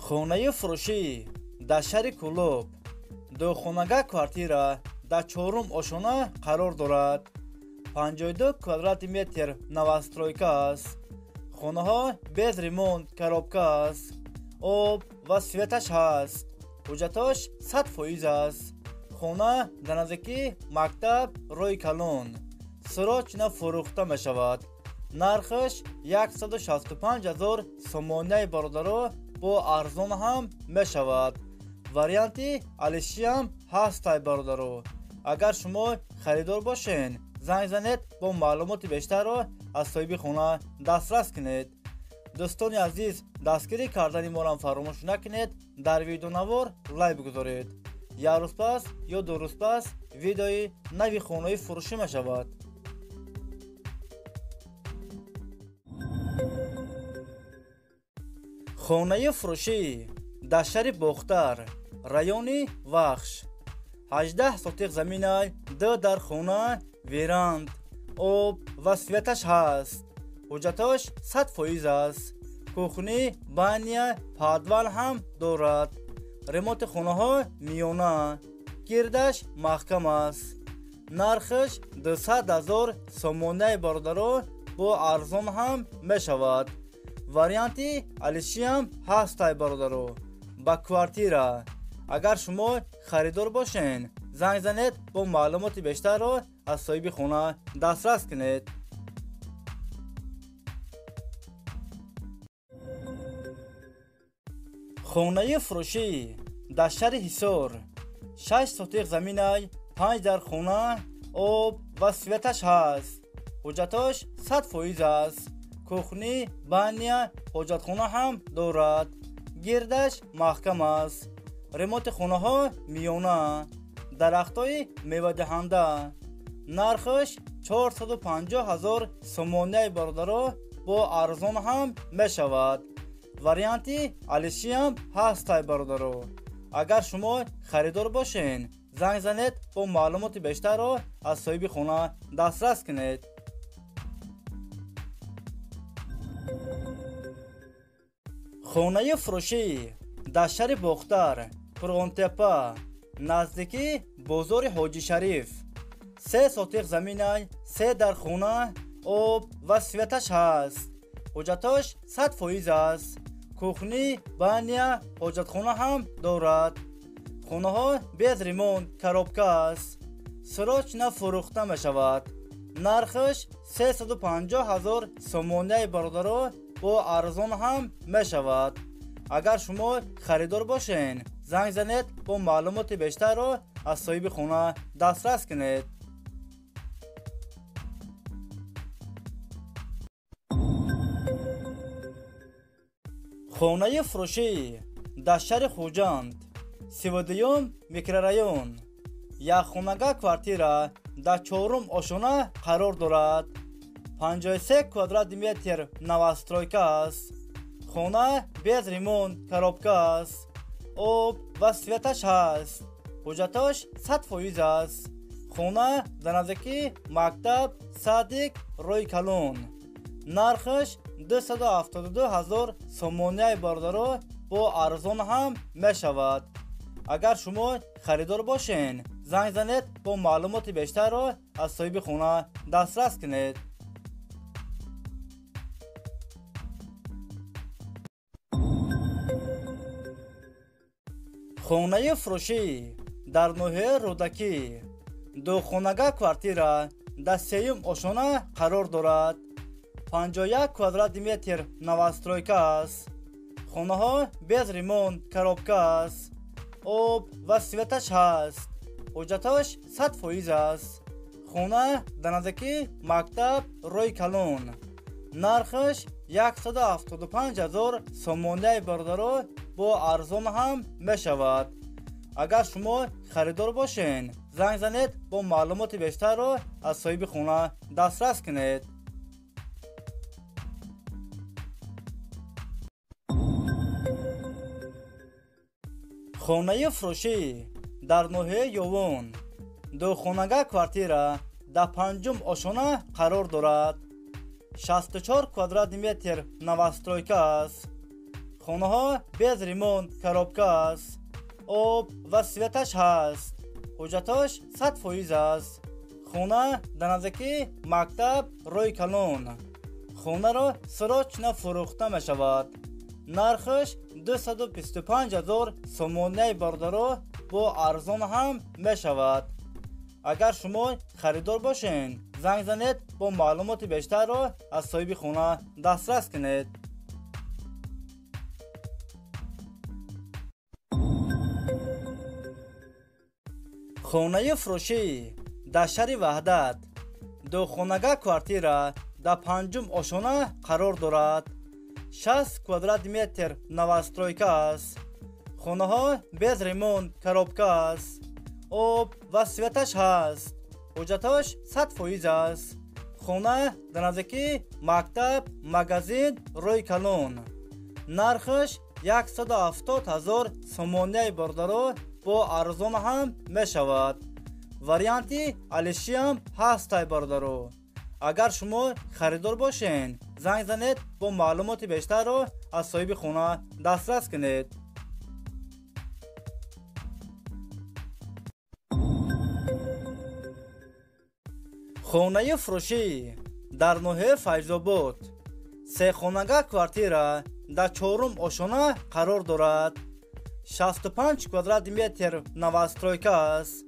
Хонаи фурӯшӣ дар шаҳри Кӯлоб духонага квартира дар 4-ум ошона қарор дорад. 52 квадрати метр новостройка аст. хонаҳо без ремонт, коробка аст. об ва светаш ҳаст. ҳуҷҷатош 100% аст. хона дар наздики мактаб роҳи калон. сирочна фурӯхта мешавад. нархаш 165 000 сомоняи бародаро бо арзон ҳам мешавад. варианти алишиам ҳастай бародаро. агар шумо харидор бошен, занг занед бо маълумоти бештарро аз соҳиби хона дастрас кунед. дӯстони азиз, дастгирӣ кардани моро фаромӯш накунед. дар видеонавор лайк бигузоред. як рӯз пас ё ду рӯз пас видеои нави хонаи фурӯшӣ мешавад. хонаи фурӯшӣ дар шаҳри Бохтар, райони Вахш. 18 сотиқ заминай, 2 дар хона, веранд, об ва светаш ҳаст. ҳуҷҷатош 100% аст. кухни, баня, падвал ҳам дорад. ремонти хонаҳо миёна. гирдаш маҳкам аст. нархаш 200 000 сомоняи бародаро бо арзон ҳам мешавад. варианти алишиам ҳастай бародаро. ба квартира. агар шумо харидор бошен, занг занед бо маълумоти бештарро аз соҳиби хона дастрас кунед. хонаи фурӯшӣ дар шаҳри Ҳисор. 6 сотиқ заминай, 5 дар хона, об ва светаш ҳаст. ҳуҷҷатош 100% аст. кухни, баня, ҳоҷатхона ҳам дорад. гирдаш маҳкам аст. ремонти хонаҳо миёна. дарахтҳои мевадиҳанда. нархаш 450 000 сомоняи бародаро бо арзон ҳам мешавад. варианти алишиам ҳастай бародаро. агар шумо харидор бошен, занг занед бо маълумоти бештарро аз соҳиби хона дастрас кунед. хонаи фурӯшӣ дар шаҳри Бохтар, Пурғонтепа, наздики бозори Ҳоҷи Шариф. 3 сотиқ заминай, 3 дар хона, об ва светаш ҳаст. ҳуҷҷатош 100% аст. кухни, баня, ҳоҷатхона ҳам дорад. хонаҳо без ремонт, коробка аст. сирочна фурӯхта мешавад. нархаш 350 000 сомоняи бародаро бо арзон ҳам мешавад. агар шумо харидор бошен, занг занед бо маълумоти бештарро аз соҳиби хона дастрас кунед. хонаи фурӯшӣ дар шаҳри Хуҷанд, 32 микрорайон. якхонага квартира дар 4-ум ошона қарор дорад. 53 квадрати метр новостройка аст. хона без ремонт, коробка аст. об ва светаш ҳаст. ҳуҷҷатош 100% аст. хона дар наздики мактаб Садик роҳи калон. нархаш 272 000 сомоняи бародаро бо арзон ҳам мешавад. агар шумо харидор бошен, занг занед бо маълумоти бештарро аз соҳиби хона дастрас кунед. хонаи фурӯшӣ дар ноҳияи Рӯдакӣ. духонага квартира дар 3-ум ошона қарор дорад. 51 квадрати метр новостройка аст. хонаҳо без ремонт, коробка аст. об ва светаш ҳаст. ҳуҷҷатош 100% аст. хона дар наздики мактаб роҳи калон. нархаш 175 000 сомоняи бародаро бо арзон ҳам мешавад. агар шумо харидор бошен, занг занед бо маълумоти бештарро аз соҳиби хона дастрас кунед. хонаи фурӯшӣ дар ноҳияи Ёвон. духонага квартира дар 5-ум ошона қарор дорад. 64 квадрати метр новостройка аст. خونه ها bez ریمونت коробка است. آب و سویتش هست. حجتش 100% است. خونه در نزدیکی مکتب روی کلون. خونه را سراچ فروخته می شود. نرخش 225,000 سومونه باردارو با ارزان هم می شود. اگر شما خریدار باشین زنگ زنید با معلومات بیشتر را از صاحب خونه دسترس کنید. خانه فروشی در شهر وحدت دو خانگاه کوارتیره در پنجم آشانه قرار دارد. 60 کوادرات متر نوسترویکا است. خانه ها bez ریمونت коробка است. آب و سویتش هست. حجتش 100% است. خانه در نزدیکی مکتب مگزین روی کلون. نرخش 170,000 سومونه باردارو با ارزان هم می شود. وریانتی الشی هم هست باردارو. اگر شما خریدار باشین زنگ زنید با معلومات بیشتر رو از صاحب خونه دسترس کنید. خانه فروشی در نوحه فیض‌آباد 3 خانگاه کوارتیره در 4 آشانه قرار دارد. 65 کوادرات متر نوسترویکا است.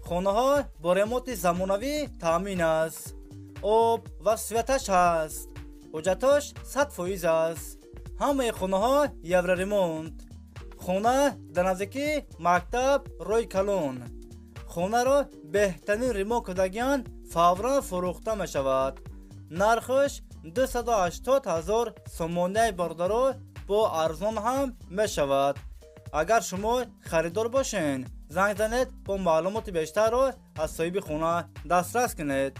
خانه ها با ремонت زمانوی تامین است. آب و سویتش هست. حجتش 100% است. همه خانه ها یور ремонت. خانه در نزدیکی مکتب روی کلون. خانه را بهترین ремонت کردگان فورا فروخته می شود. نرخش 280,000 سومونه باردارو با ارزان هم می شود. اگر شما خریدار باشین زنگ زنید با معلومات بیشتر رو از صاحب خونه دسترس کنید.